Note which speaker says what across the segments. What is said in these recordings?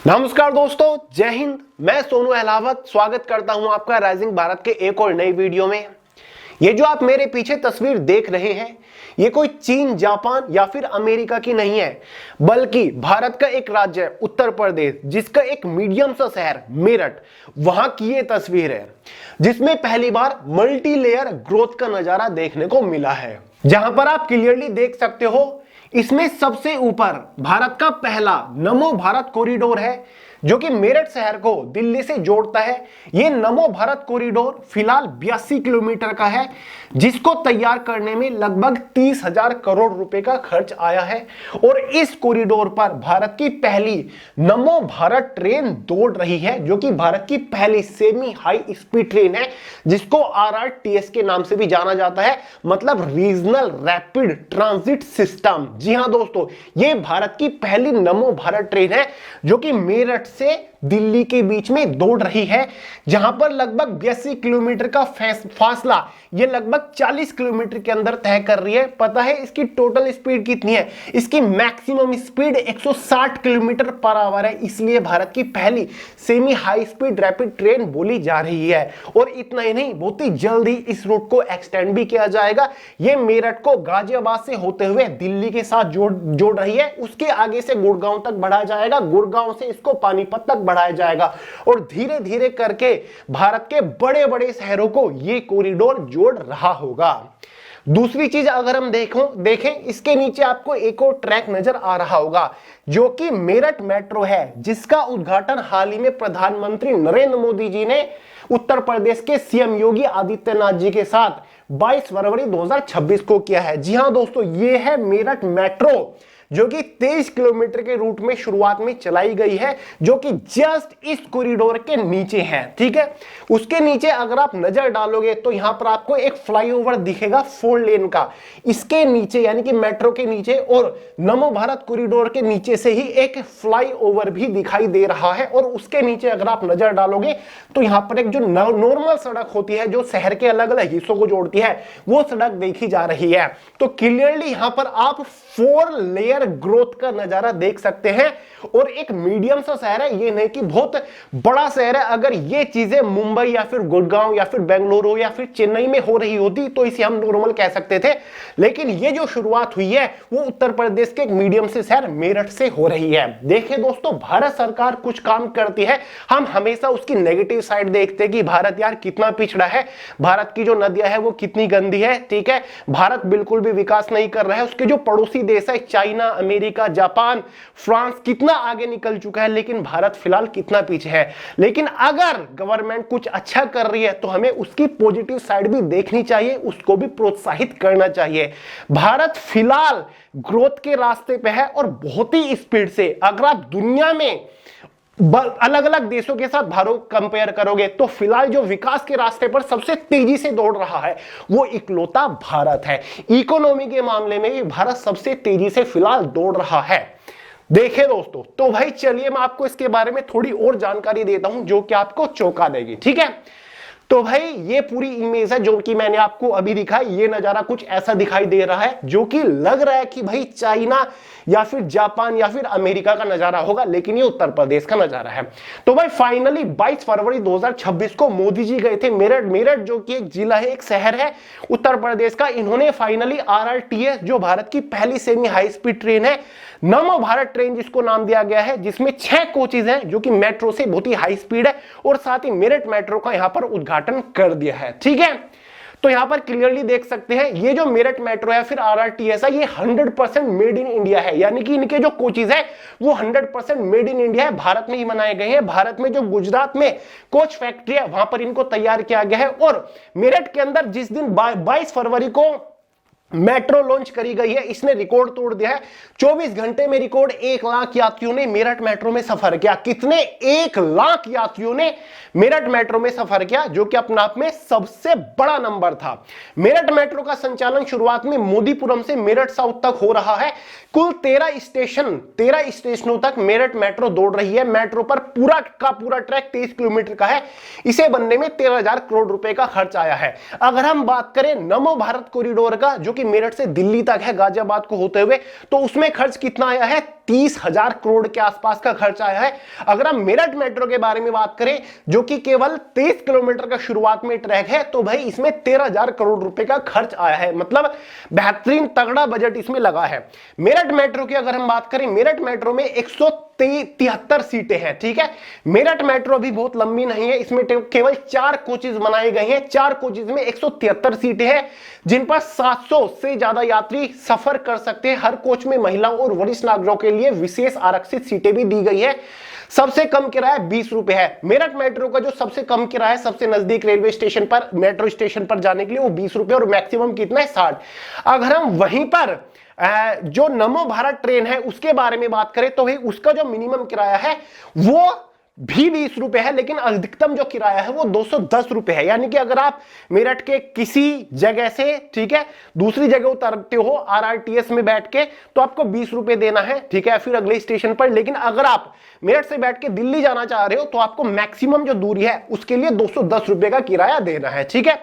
Speaker 1: नमस्कार दोस्तों, जय हिंद। मैं सोनू अहलावत स्वागत करता हूं आपका राइजिंग भारत के एक और नई वीडियो में। ये जो आप मेरे पीछे तस्वीर देख रहे हैं, ये कोई चीन, जापान या फिर अमेरिका की नहीं है, बल्कि भारत का एक राज्य है उत्तर प्रदेश, जिसका एक मीडियम सा शहर मेरठ, वहां की ये तस्वीर है, जिसमें पहली बार मल्टी लेयर ग्रोथ का नजारा देखने को मिला है। जहां पर आप क्लियरली देख सकते हो, इसमें सबसे ऊपर भारत का पहला नमो भारत कॉरिडोर है, जो कि मेरठ शहर को दिल्ली से जोड़ता है। यह नमो भारत कॉरिडोर फिलहाल 82 किलोमीटर का है, जिसको तैयार करने में लगभग 30,000 करोड़ रुपए का खर्च आया है। और इस कॉरिडोर पर भारत की पहली नमो भारत ट्रेन दौड़ रही है, जो कि भारत की पहली सेमी हाई स्पीड ट्रेन है, जिसको RRTS के नाम से भी जाना जाता है, मतलब रीजनल रैपिड ट्रांजिट सिस्टम। जी हां दोस्तों, यह भारत की पहली नमो भारत ट्रेन है, जो कि मेरठ से दिल्ली के बीच में दौड़ रही है, जहां पर लगभग 82 किलोमीटर का फासला ये लगभग 40 किलोमीटर के अंदर तय कर रही है। पता है इसकी टोटल स्पीड कितनी है? इसकी maximum speed 160 kilometre per hour है, इसलिए भारत की पहली semi high speed rapid train बोली जा रही है। और इतना ही नहीं, बहुत ही जल्द ही इस रूट को एक्सटेंड भी किया जाएगा। यह मेरठ को गाजियाबाद से होते हुए दिल्ली के साथ जोड़ रही है, उसके आगे से गुड़गांव तक बढ़ाया जाएगा, गुड़गांव से इसको पानीपत तक बढ़ाया जाएगा, और धीरे धीरे करके भारत के बड़े बड़े शहरों को यह कॉरिडोर जोड़ रहा होगा। दूसरी चीज अगर हम देखें, इसके नीचे आपको एक और ट्रैक नजर आ रहा होगा, जो कि मेरठ मेट्रो है, जिसका उद्घाटन हाल ही में प्रधानमंत्री नरेंद्र मोदी जी ने उत्तर प्रदेश के सीएम योगी आदित्यनाथ जी के साथ 22 फरवरी 2026 को किया है। जी हां दोस्तों, यह है मेरठ मेट्रो, जो कि 23 किलोमीटर के रूट में शुरुआत में चलाई गई है, जो कि जस्ट इस कॉरिडोर के नीचे है। ठीक है, उसके नीचे अगर आप नजर डालोगे तो यहां पर आपको एक फ्लाईओवर दिखेगा 4 लेन का। इसके नीचे यानी कि मेट्रो के नीचे और नमो भारत कॉरिडोर के नीचे से ही एक फ्लाईओवर भी दिखाई दे रहा है। और उसके नीचे अगर आप नजर डालोगे तो यहां पर एक जो नॉर्मल सड़क होती है, जो शहर के अलग अलग हिस्सों को जोड़ती है, वो सड़क देखी जा रही है। तो क्लियरली यहां पर आप 4 लेयर ग्रोथ का नजारा देख सकते हैं। और एक मीडियम सा शहर है, ये नहीं कि बहुत बड़ा शहर है। अगर ये चीजें मुंबई या फिर गुड़गांव या फिर बेंगलुरु या फिर चेन्नई में हो रही होती तो इसे हम नॉर्मल कह सकते थे, लेकिन ये जो शुरुआत हुई है वो उत्तर प्रदेश के एक मीडियम से शहर मेरठ से हो रही है। देखिए दोस्तों, भारत सरकार कुछ काम करती है, हम हमेशा उसकी नेगेटिव साइड देखते हैं कि भारत यार कितना पिछड़ा है, भारत की जो नदियां है वो कितनी गंदी है। ठीक है, भारत बिल्कुल भी विकास नहीं कर रहा है। उसके जो पड़ोसी देश है, चाइना, अमेरिका, जापान, फ्रांस, कितना आगे निकल चुका है, लेकिन भारत फिलहाल कितना पीछे है। लेकिन अगर गवर्नमेंट कुछ अच्छा कर रही है तो हमें उसकी पॉजिटिव साइड भी देखनी चाहिए, उसको भी प्रोत्साहित करना चाहिए। भारत फिलहाल ग्रोथ के रास्ते पे है और बहुत ही स्पीड से। अगर आप दुनिया में अलग अलग देशों के साथ भारत कंपेयर करोगे तो फिलहाल जो विकास के रास्ते पर सबसे तेजी से दौड़ रहा है वो इकलौता भारत है। इकोनॉमी के मामले में भी भारत सबसे तेजी से फिलहाल दौड़ रहा है। देखिए दोस्तों, तो भाई चलिए मैं आपको इसके बारे में थोड़ी और जानकारी देता हूं, जो कि आपको चौंका देगी। ठीक है, तो भाई ये पूरी इमेज है जो कि मैंने आपको अभी दिखाई। ये नजारा कुछ ऐसा दिखाई दे रहा है, जो कि लग रहा है कि भाई चाइना या फिर जापान या फिर अमेरिका का नजारा होगा, लेकिन ये उत्तर प्रदेश का नजारा है। तो भाई फाइनली 22 फरवरी 2026 को मोदी जी गए थे मेरठ। मेरठ जो कि एक जिला है, एक शहर है उत्तर प्रदेश का। इन्होंने फाइनली RRTS, जो भारत की पहली सेमी हाई स्पीड ट्रेन है, नमो भारत ट्रेन जिसको नाम दिया गया है, जिसमें 6 कोचेज हैं, जो कि मेट्रो से बहुत ही हाई स्पीड है, और साथ ही मेरठ मेट्रो का यहां पर उद्घाटन कर दिया है। ठीक है, तो यहां पर क्लियरली देख सकते हैं ये जो मेरठ मेट्रो है फिर RRTS है, ये 100% मेड इन इंडिया है। यानी कि इनके जो कोचेज है वो 100% मेड इन इंडिया है, भारत में ही बनाए गए हैं। भारत में जो गुजरात में कोच फैक्ट्री है वहां पर इनको तैयार किया गया है। और मेरठ के अंदर जिस दिन 22 फरवरी को मेट्रो लॉन्च करी गई है, इसने रिकॉर्ड तोड़ दिया है। 24 घंटे में रिकॉर्ड 1 लाख यात्रियों ने मेरठ मेट्रो में सफर किया। कितने? 1 लाख यात्रियों ने मेरठ मेट्रो में सफर किया, जो कि अपने आप में सबसे बड़ा नंबर था। मेरठ मेट्रो का संचालन शुरुआत में मोदीपुरम से मेरठ साउथ तक हो रहा है। कुल 13 स्टेशनों तक मेरठ मेट्रो दौड़ रही है। मेट्रो पर पूरा का पूरा ट्रैक 23 किलोमीटर का है। इसे बनने में 13,000 करोड़ रुपए का खर्च आया है। अगर हम बात करें नमो भारत कॉरिडोर का, जो कि मेरठ से दिल्ली तक है गाजियाबाद को होते हुए, तो उसमें खर्च कितना आया है? 30,000 करोड़ के आसपास का खर्च आया है। अगर हम मेरठ मेट्रो के बारे में बात करें, जो कि केवल 23 किलोमीटर का शुरुआत में ट्रैक है, तो भाई इसमें 13,000 करोड़ रुपए का खर्च आया है। मतलब बेहतरीन तगड़ा बजट इसमें लगा है। मेरठ मेट्रो की अगर हम बात करें, मेरठ मेट्रो में 173 सीटें हैं, ठीक है। मेरठ मेट्रो भी बहुत लंबी नहीं है, इसमें केवल 4 कोचेज बनाए गए हैं। 4 कोचेज में 173 सीटें हैं, जिन पर 700 से ज्यादा यात्री सफर कर सकते हैं। हर कोच में महिलाओं और वरिष्ठ नागरिकों के लिए विशेष आरक्षित सीटें भी दी गई है। सबसे कम किराया 20 रुपए है। मेरठ मेट्रो का जो सबसे कम किराया है, सबसे नजदीक रेलवे स्टेशन पर, मेट्रो स्टेशन पर जाने के लिए, वो 20 रुपए, और मैक्सिमम कितना है 60। अगर हम वहीं पर जो नमो भारत ट्रेन है उसके बारे में बात करें, तो भाई उसका जो मिनिमम किराया है वो भी 20 रुपए है, लेकिन अधिकतम जो किराया है वो 210 रुपए है। यानी कि अगर आप मेरठ के किसी जगह से, ठीक है, दूसरी जगह उतरते हो आरआरटीएस में बैठ के, तो आपको 20 रुपए देना है, ठीक है, फिर अगले स्टेशन पर। लेकिन अगर आप मेरठ से बैठ के दिल्ली जाना चाह रहे हो, तो आपको मैक्सिमम जो दूरी है उसके लिए 210 रुपए का किराया देना है, ठीक है।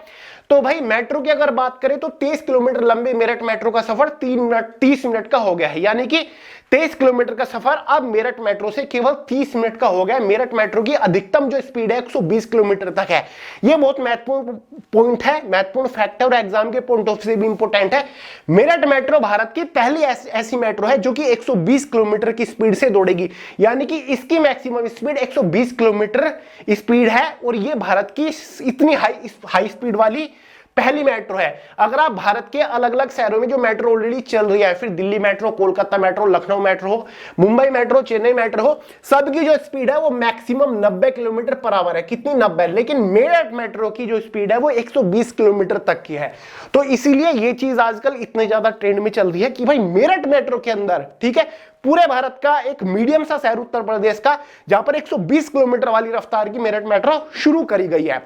Speaker 1: तो भाई मेट्रो की अगर बात करें, तो 23 किलोमीटर लंबे मेरठ मेट्रो का सफर 30 मिनट का हो गया है। यानी कि 23 किलोमीटर का सफर अब मेरठ मेट्रो से केवल 30 मिनट का हो गया है। मेरठ मेट्रो की अधिकतम जो स्पीड है 120 किलोमीटर तक है। यह बहुत महत्वपूर्ण पॉइंट है, महत्वपूर्ण फैक्टर, और एग्जाम के पॉइंट ऑफ से भी इंपॉर्टेंट है। मेरठ मेट्रो भारत की पहली ऐसी मेट्रो है जो कि 120 किलोमीटर की स्पीड से दौड़ेगी। यानी कि इसकी मैक्सिमम स्पीड 120 किलोमीटर स्पीड है, और यह भारत की इतनी हाई स्पीड वाली पहली मेट्रो है। अगर आप भारत के अलग अलग शहरों में जो मेट्रो ऑलरेडी चल रही है, फिर Delhi metro, Kolkata metro, Lucknow metro हो, मुंबई मेट्रो, चेन्नई मेट्रो हो, सबकी जो स्पीड है वो मैक्सिमम 90 किलोमीटर पर आवर है। कितनी? 90। लेकिन मेरठ मेट्रो की जो स्पीड है वो 120 किलोमीटर तक की है। तो इसीलिए ये चीज आजकल इतने ज्यादा ट्रेंड में चल रही है कि भाई मेरठ मेट्रो के अंदर, ठीक है, पूरे भारत का एक मीडियम सा शहर उत्तर प्रदेश का, जहां पर 120 किलोमीटर वाली रफ्तार की मेरठ मेट्रो शुरू करी गई है।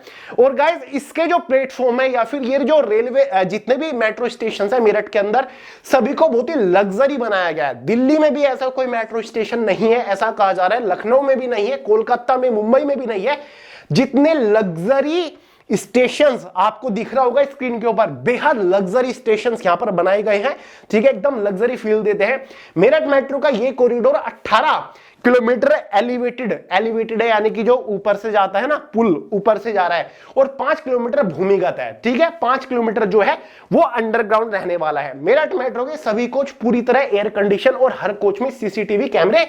Speaker 1: और गाइस, इसके जो प्लेटफॉर्म है या फिर ये जो रेलवे जितने भी मेट्रो स्टेशन है मेरठ के अंदर, सभी को बहुत ही लग्जरी बनाया गया है। दिल्ली में भी ऐसा कोई मेट्रो स्टेशन नहीं है, ऐसा कहा जा रहा है। लखनऊ में भी नहीं है, कोलकाता में, मुंबई में भी नहीं है। जितने लग्जरी स्टेशंस आपको दिख रहा होगा स्क्रीन के ऊपर, बेहद लग्जरी स्टेशंस यहां पर बनाए गए हैं, ठीक है, एकदम लग्जरी फील देते हैं। मेरठ मेट्रो का ये कॉरिडोर 18 किलोमीटर एलिवेटेड है, यानी कि जो ऊपर से जाता है ना, पुल ऊपर से जा रहा है, और 5 किलोमीटर भूमिगत है, ठीक है। 5 किलोमीटर जो है वो अंडरग्राउंड रहने वाला है। मेरठ मेट्रो के सभी कोच पूरी तरह एयर कंडीशन, और हर कोच में सीसीटीवी कैमरे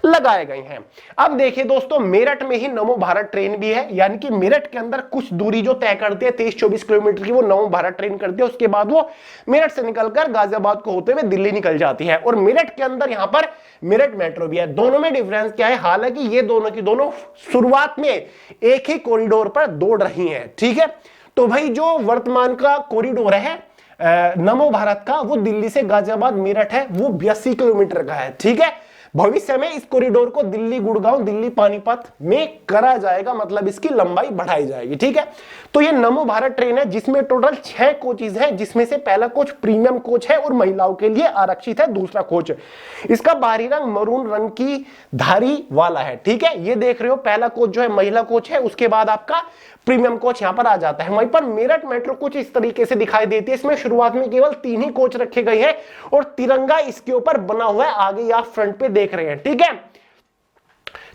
Speaker 1: लगाए गए हैं। अब देखिए दोस्तों, मेरठ में ही नमो भारत ट्रेन भी है, यानी कि मेरठ के अंदर कुछ दूरी जो तय करती है 23-24 किलोमीटर की, वो नमो भारत ट्रेन करती है। उसके बाद वो मेरठ से निकलकर गाजियाबाद को होते हुए दिल्ली निकल जाती है, और मेरठ के अंदर यहां पर मेरठ मेट्रो भी है। दोनों में डिफरेंस क्या है? हालांकि ये दोनों की दोनों शुरुआत में एक ही कॉरिडोर पर दौड़ रही हैं, ठीक है। तो भाई जो वर्तमान का कॉरिडोर है नमो भारत का, वो दिल्ली से गाजियाबाद मेरठ है, वो 82 किलोमीटर का है, ठीक है। भविष्य में इस कॉरिडोर को दिल्ली गुड़गांव, दिल्ली पानीपत में करा जाएगा, मतलब इसकी लंबाई बढ़ाई जाएगी, ठीक है। तो ये नमो भारत ट्रेन है जिसमें टोटल 6 कोचेज है, जिसमें से पहला कोच प्रीमियम कोच है और महिलाओं के लिए आरक्षित है। दूसरा कोच, इसका बाहरी रंग मरून रंग की धारी वाला है, ठीक है। ये देख रहे हो, पहला कोच जो है महिला कोच है, उसके बाद आपका प्रीमियम कोच यहां पर आ जाता है। वहीं पर मेरठ मेट्रो कुछ इस तरीके से दिखाई देती है। इसमें शुरुआत में केवल 3 ही कोच रखे गए हैं, और तिरंगा इसके ऊपर बना हुआ है, आगे या फ्रंट पे देख रहे हैं, ठीक है।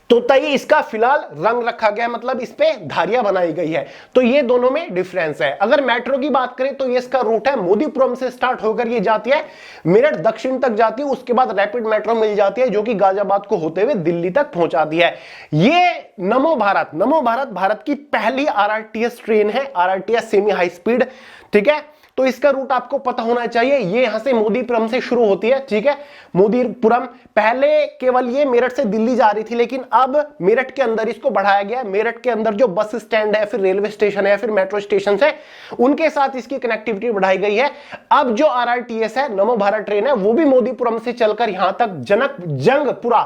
Speaker 1: तो तय इसका फिलहाल रंग रखा गया, मतलब इस पे धारियां बनाई गई है। तो ये दोनों में डिफरेंस है। अगर मेट्रो की बात करें तो ये इसका रूट है, मोदीपुरम से स्टार्ट होकर ये जाती है, मेरठ दक्षिण तक जाती है, उसके बाद रैपिड मेट्रो मिल जाती है जो कि गाजियाबाद को होते हुए दिल्ली तक पहुंचाती है। ये नमो भारत भारत की पहली आरआरटीएस ट्रेन है, आरआरटीएस सेमी हाई स्पीड, ठीक है। तो इसका रूट आपको पता होना चाहिए। ये यहां से मोदीपुरम से शुरू होती है, ठीक है। मोदीपुरम पहले केवल ये मेरठ से दिल्ली जा रही थी, लेकिन अब मेरठ के अंदर इसको बढ़ाया गया। मेरठ के अंदर जो बस स्टैंड है, फिर रेलवे स्टेशन है, फिर मेट्रो स्टेशन है, उनके साथ इसकी कनेक्टिविटी बढ़ाई गई है। अब जो आरआरटीएस है, नमो भारत ट्रेन है, वो भी मोदीपुरम से चलकर यहां तक जंगपुरा,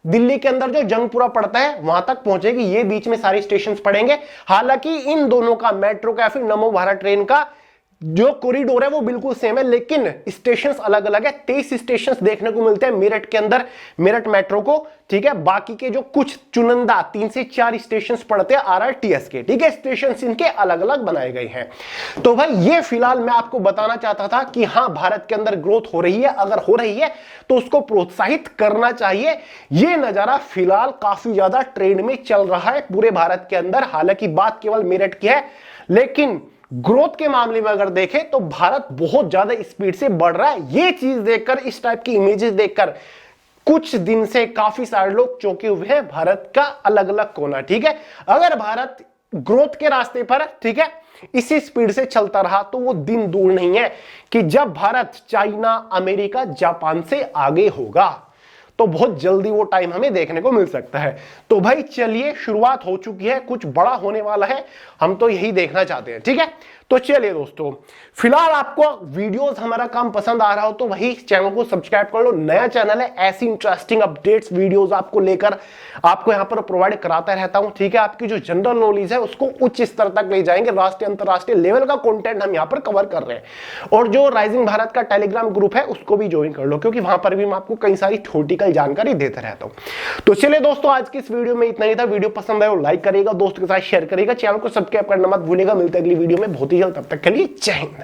Speaker 1: दिल्ली के अंदर जो जंगपुरा पड़ता है, वहां तक पहुंचेगी। ये बीच में सारे स्टेशन पड़ेंगे। हालांकि इन दोनों का, मेट्रो का या फिर नमो भारत ट्रेन का, जो कॉरिडोर है वो बिल्कुल सेम है, लेकिन स्टेशन अलग अलग है। 23 स्टेशन देखने को मिलते हैं मेरठ के अंदर, मेरठ मेट्रो को, ठीक है। बाकी के जो कुछ चुनिंदा 3 से 4 स्टेशन पड़ते हैं आरआरटीएस के, ठीक है। स्टेशन इनके अलग अलग बनाए गए हैं। तो भाई ये फिलहाल मैं आपको बताना चाहता था कि हां भारत के अंदर ग्रोथ हो रही है, अगर हो रही है तो उसको प्रोत्साहित करना चाहिए। ये नजारा फिलहाल काफी ज्यादा ट्रेंड में चल रहा है पूरे भारत के अंदर। हालांकि बात केवल मेरठ की है, लेकिन ग्रोथ के मामले में अगर देखें तो भारत बहुत ज्यादा स्पीड से बढ़ रहा है। ये चीज देखकर, इस टाइप की इमेजेस देखकर कुछ दिन से काफी सारे लोग चौंके हुए हैं भारत का अलग अलग कोना, ठीक है। अगर भारत ग्रोथ के रास्ते पर, ठीक है, इसी स्पीड से चलता रहा तो वो दिन दूर नहीं है कि जब भारत चाइना, अमेरिका, जापान से आगे होगा, तो बहुत जल्दी वो टाइम हमें देखने को मिल सकता है। तो भाई चलिए, शुरुआत हो चुकी है, कुछ बड़ा होने वाला है, हम तो यही देखना चाहते हैं, ठीक है। तो चलिए दोस्तों, फिलहाल आपको वीडियोस हमारा काम पसंद आ रहा हो तो वही चैनल को सब्सक्राइब कर लो। नया चैनल है, ऐसी इंटरेस्टिंग अपडेट्स वीडियोस आपको लेकर आपको यहां पर प्रोवाइड कराता रहता हूं, ठीक है। आपकी जो जनरल नॉलेज है उसको उच्च स्तर तक ले जाएंगे, राष्ट्रीय अंतरराष्ट्रीय लेवल का कंटेंट हम यहां पर कवर कर रहे हैं। और जो राइजिंग भारत का टेलीग्राम ग्रुप है उसको भी ज्वाइन कर लो, क्योंकि वहां पर भी मैं आपको कई सारी थ्योरेटिकल जानकारी देता रहता हूं। तो चलिए दोस्तों, आज की इस वीडियो में इतना ही था। वीडियो पसंद आए तो लाइक करिएगा, दोस्तों के साथ शेयर करिएगा, चैनल को सब्सक्राइब करना मत भूलिएगा। मिलते हैं अगली वीडियो में बहुत ही जल्द, तब तक के लिए जय हिंद।